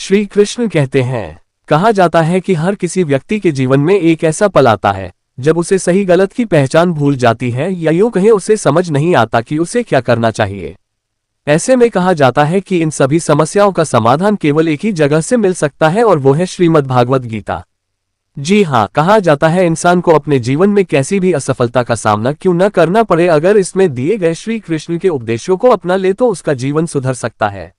श्री कृष्ण कहते हैं, कहा जाता है कि हर किसी व्यक्ति के जीवन में एक ऐसा पल आता है जब उसे सही गलत की पहचान भूल जाती है, या यूं कहें उसे समझ नहीं आता कि उसे क्या करना चाहिए। ऐसे में कहा जाता है कि इन सभी समस्याओं का समाधान केवल एक ही जगह से मिल सकता है, और वो है श्रीमद् भागवत गीता। जी हाँ, कहा जाता है इंसान को अपने जीवन में कैसी भी असफलता का सामना क्यों न करना पड़े, अगर इसमें दिए गए श्री कृष्ण के उपदेशों को अपना ले तो उसका जीवन सुधर सकता है।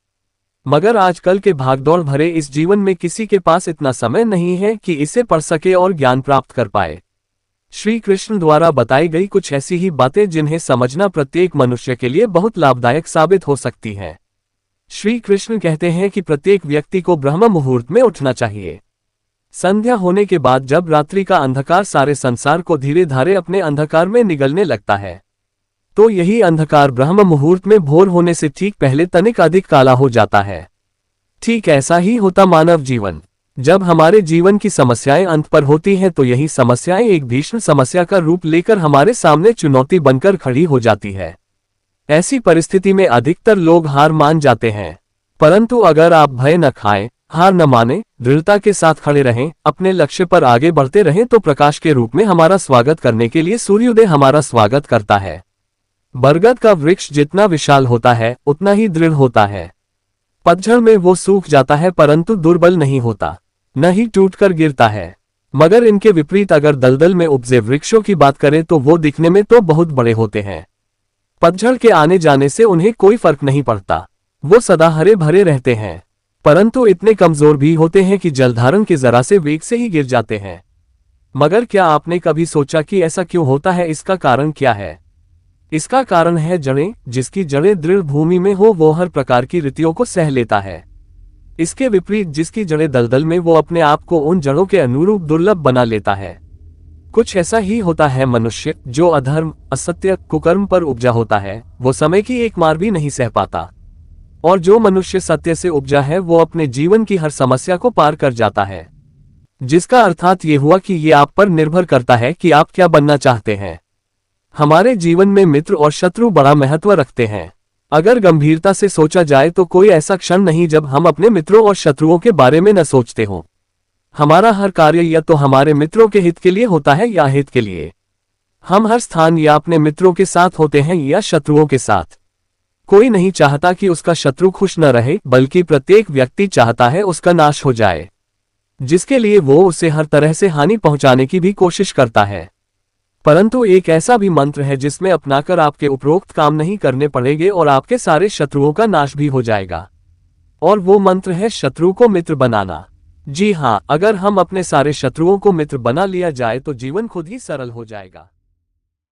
मगर आजकल के भागदौड़ भरे इस जीवन में किसी के पास इतना समय नहीं है कि इसे पढ़ सके और ज्ञान प्राप्त कर पाए। श्री कृष्ण द्वारा बताई गई कुछ ऐसी ही बातें जिन्हें समझना प्रत्येक मनुष्य के लिए बहुत लाभदायक साबित हो सकती हैं। श्री कृष्ण कहते हैं कि प्रत्येक व्यक्ति को ब्रह्म मुहूर्त में उठना चाहिए। संध्या होने के बाद जब रात्रि का अंधकार सारे संसार को धीरे धीरे अपने अंधकार में निगलने लगता है, तो यही अंधकार ब्रह्म मुहूर्त में भोर होने से ठीक पहले तनिक अधिक काला हो जाता है। ठीक ऐसा ही होता मानव जीवन। जब हमारे जीवन की समस्याएं अंत पर होती हैं तो यही समस्याएं एक भीषण समस्या का रूप लेकर हमारे सामने चुनौती बनकर खड़ी हो जाती है। ऐसी परिस्थिति में अधिकतर लोग हार मान जाते हैं, परंतु अगर आप भय न खाएं, हार न माने, दृढ़ता के साथ खड़े रहें, अपने लक्ष्य पर आगे बढ़ते रहें, तो प्रकाश के रूप में हमारा स्वागत करने के लिए सूर्योदय हमारा स्वागत करता है। बरगद का वृक्ष जितना विशाल होता है उतना ही दृढ़ होता है। पतझड़ में वो सूख जाता है परंतु दुर्बल नहीं होता, न ही टूटकर गिरता है। मगर इनके विपरीत अगर दलदल में उपजे वृक्षों की बात करें तो वो दिखने में तो बहुत बड़े होते हैं। पतझड़ के आने जाने से उन्हें कोई फर्क नहीं पड़ता, वो सदा हरे भरे रहते हैं, परंतु इतने कमजोर भी होते हैं कि जलधारण के जरा से वेग से ही गिर जाते हैं। मगर क्या आपने कभी सोचा कि ऐसा क्यों होता है? इसका कारण क्या है? इसका कारण है जड़ें। जिसकी जड़ें दृढ़ भूमि में हो वो हर प्रकार की रीतियों को सह लेता है। इसके विपरीत जिसकी जड़ें दलदल में, वो अपने आप को उन जड़ों के अनुरूप दुर्लभ बना लेता है। कुछ ऐसा ही होता है मनुष्य जो अधर्म, असत्य, कुकर्म पर उपजा होता है, वो समय की एक मार भी नहीं सह पाता। और जो मनुष्य सत्य से उपजा है वो अपने जीवन की हर समस्या को पार कर जाता है। जिसका अर्थात ये हुआ कि ये आप पर निर्भर करता है कि आप क्या बनना चाहते हैं। हमारे जीवन में मित्र और शत्रु बड़ा महत्व रखते हैं। अगर गंभीरता से सोचा जाए तो कोई ऐसा क्षण नहीं जब हम अपने मित्रों और शत्रुओं के बारे में न सोचते हो। हमारा हर कार्य या तो हमारे मित्रों के हित के लिए होता है या हित के लिए। हम हर स्थान या अपने मित्रों के साथ होते हैं या शत्रुओं के साथ। कोई नहीं चाहता कि उसका शत्रु खुश न रहे, बल्कि प्रत्येक व्यक्ति चाहता है उसका नाश हो जाए, जिसके लिए वो उसे हर तरह से हानि पहुंचाने की भी कोशिश करता है। परंतु एक ऐसा भी मंत्र है जिसमें अपनाकर आपके उपरोक्त काम नहीं करने पड़ेंगे और आपके सारे शत्रुओं का नाश भी हो जाएगा। और वो मंत्र है शत्रु को मित्र बनाना। जी हाँ, अगर हम अपने सारे शत्रुओं को मित्र बना लिया जाए तो जीवन खुद ही सरल हो जाएगा।